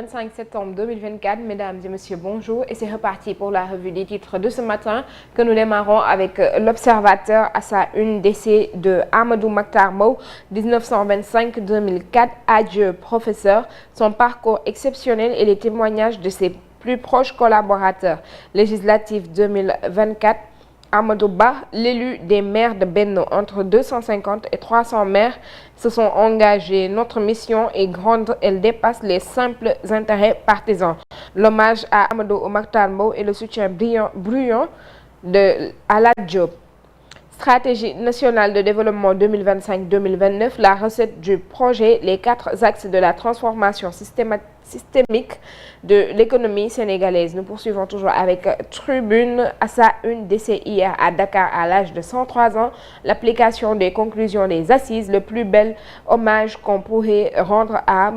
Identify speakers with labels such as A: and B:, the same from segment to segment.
A: 25 septembre 2024. Mesdames et messieurs, bonjour et c'est reparti pour la revue des titres de ce matin que nous démarrons avec l'Observateur à sa une, décès de Amadou Makhtar Mbow, 1925-2004, adieu professeur, son parcours exceptionnel et les témoignages de ses plus proches collaborateurs. Législative 2024, Amadou Ba, l'élu des maires de Benno, entre 250 et 300 maires se sont engagés. Notre mission est grande, elle dépasse les simples intérêts partisans. L'hommage à Amadou Makhtar Mbow et le soutien bruyant à Lat Diop. Stratégie nationale de développement 2025-2029, la recette du projet, les 4 axes de la transformation systémique de l'économie sénégalaise. Nous poursuivons toujours avec Tribune à sa une, décès hier à Dakar à l'âge de 103 ans. L'application des conclusions des assises, le plus bel hommage qu'on pourrait rendre à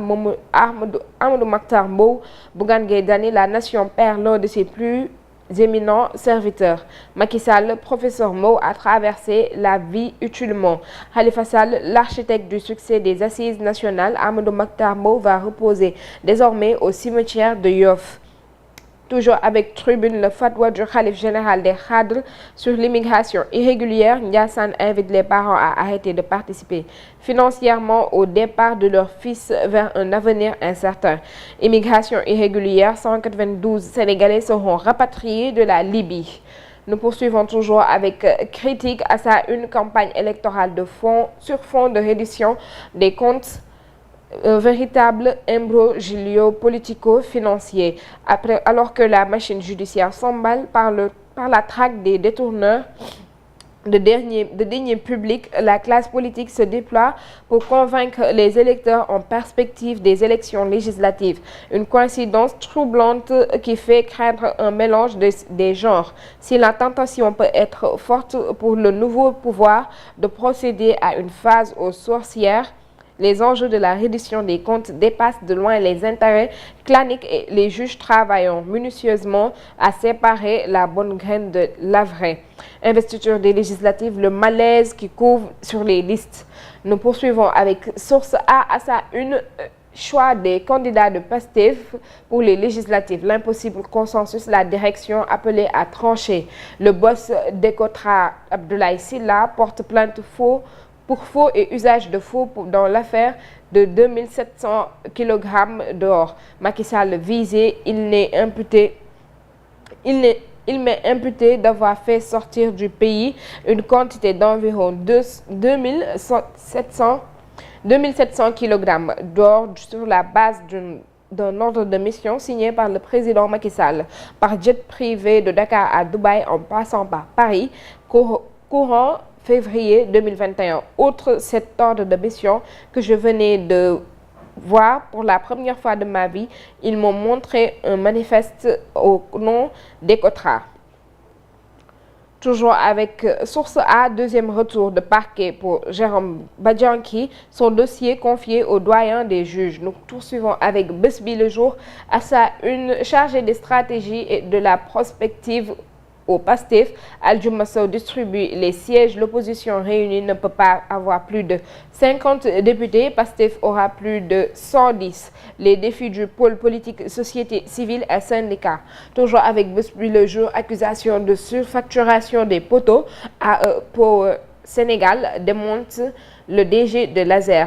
A: Amadou Makhtar Mbow. Bougane Gueye Dany, la nation perd l'un de ses plus éminents serviteurs. Macky Sall, professeur Mbow a traversé la vie utilement. Khalifa Sall, l'architecte du succès des assises nationales, Amadou Makhtar Mbow va reposer désormais au cimetière de Yoff. Toujours avec Tribune, le fatwa du khalife général des Khadres sur l'immigration irrégulière. Ndiassane invite les parents à arrêter de participer financièrement au départ de leur fils vers un avenir incertain. Immigration irrégulière, 192 Sénégalais seront rapatriés de la Libye. Nous poursuivons toujours avec critique à sa une, campagne électorale sur fond de reddition des comptes. Un véritable imbroglio politico-financier. Alors que la machine judiciaire s'emballe par la traque des détourneurs de deniers publics, la classe politique se déploie pour convaincre les électeurs en perspective des élections législatives. Une coïncidence troublante qui fait craindre un mélange des genres. Si la tentation peut être forte pour le nouveau pouvoir de procéder à une phase aux sorcières, les enjeux de la reddition des comptes dépassent de loin les intérêts claniques et les juges travaillant minutieusement à séparer la bonne graine de la vraie. Investiture des législatives, le malaise qui couvre sur les listes. Nous poursuivons avec Source A à sa une, choix des candidats de PASTEF pour les législatives. L'impossible consensus, la direction appelée à trancher. Le boss d'Ecotra, Abdoulaye Sylla, porte plainte pour faux et usage de faux dans l'affaire de 2700 kg d'or. Macky Sall visé, il m'est imputé d'avoir fait sortir du pays une quantité d'environ 2700 kg d'or sur la base d'un ordre de mission signé par le président Macky Sall, par jet privé de Dakar à Dubaï en passant par Paris, courant février 2021. Outre cet ordre de mission que je venais de voir pour la première fois de ma vie, ils m'ont montré un manifeste au nom d'Ecotra. Toujours avec Source A, deuxième retour de parquet pour Jérôme Badianki, son dossier confié au doyen des juges. Nous poursuivons avec Bës Bi Le Jour à sa une, chargée des stratégies et de la prospective au PASTEF. Aldiouma Sow distribue les sièges. L'opposition réunie ne peut pas avoir plus de 50 députés. PASTEF aura plus de 110. Les défis du pôle politique, société civile et syndicats. Toujours avec Bës Bi Le Jour, accusation de surfacturation des poteaux pour Sénégal, démonte le DG de l'ASER.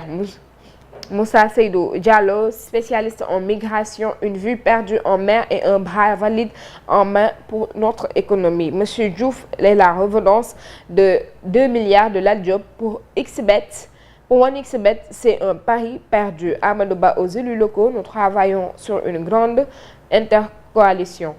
A: Moussa Seydou Diallo, spécialiste en migration, une vue perdue en mer et un bras valide en main pour notre économie. Monsieur Diouf est la revenance de 2 milliards de Lat Diop pour XBET. Pour OneXBet, c'est un pari perdu. Amadou Ba aux élus locaux, nous travaillons sur une grande intercoalition.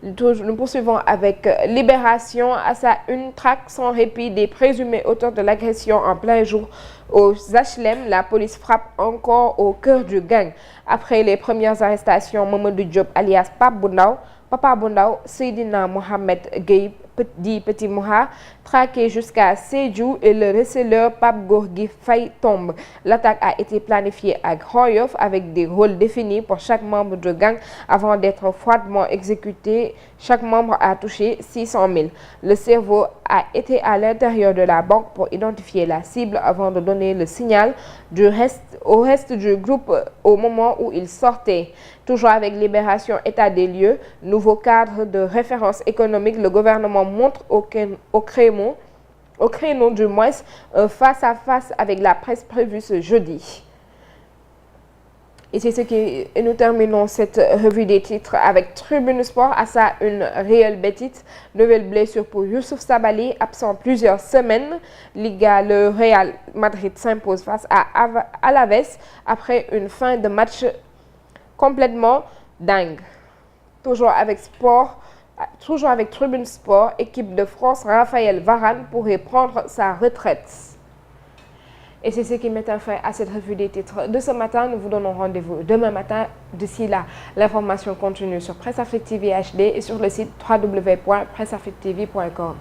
A: Nous poursuivons avec Libération à sa une, traque sans répit des présumés auteurs de l'agression en plein jour aux HLM. La police frappe encore au cœur du gang. Après les premières arrestations, Mamadou Diop alias Papa Bou Ndaw, Seydina Mohamed Gueye dit Petit Moha, traqué jusqu'à Sédhiou et le receleur Pape Gorgui Faye tombe. L'attaque a été planifiée à Grand Yoff avec des rôles définis pour chaque membre de gang avant d'être froidement exécuté. Chaque membre a touché 600 000. Le cerveau a été à l'intérieur de la banque pour identifier la cible avant de donner le signal au reste du groupe au moment où il sortait. Toujours avec Libération État des lieux, nouveau cadre de référence économique, le gouvernement montre au créneau du moins un face-à-face avec la presse prévu ce jeudi. Et c'est ce qui nous terminons cette revue des titres avec Tribune Sport. À ça, une réelle bêtise. Nouvelle blessure pour Youssouf Sabaly, absent plusieurs semaines. Liga, le Real Madrid s'impose face à Alaves après une fin de match complètement dingue. Toujours avec Tribune Sport, équipe de France, Raphaël Varane pourrait prendre sa retraite. Et c'est ce qui met un fin à cette revue des titres de ce matin. Nous vous donnons rendez-vous demain matin. D'ici là, l'information continue sur Presse Afrique TV HD et sur le site www.presseafriquetv.com.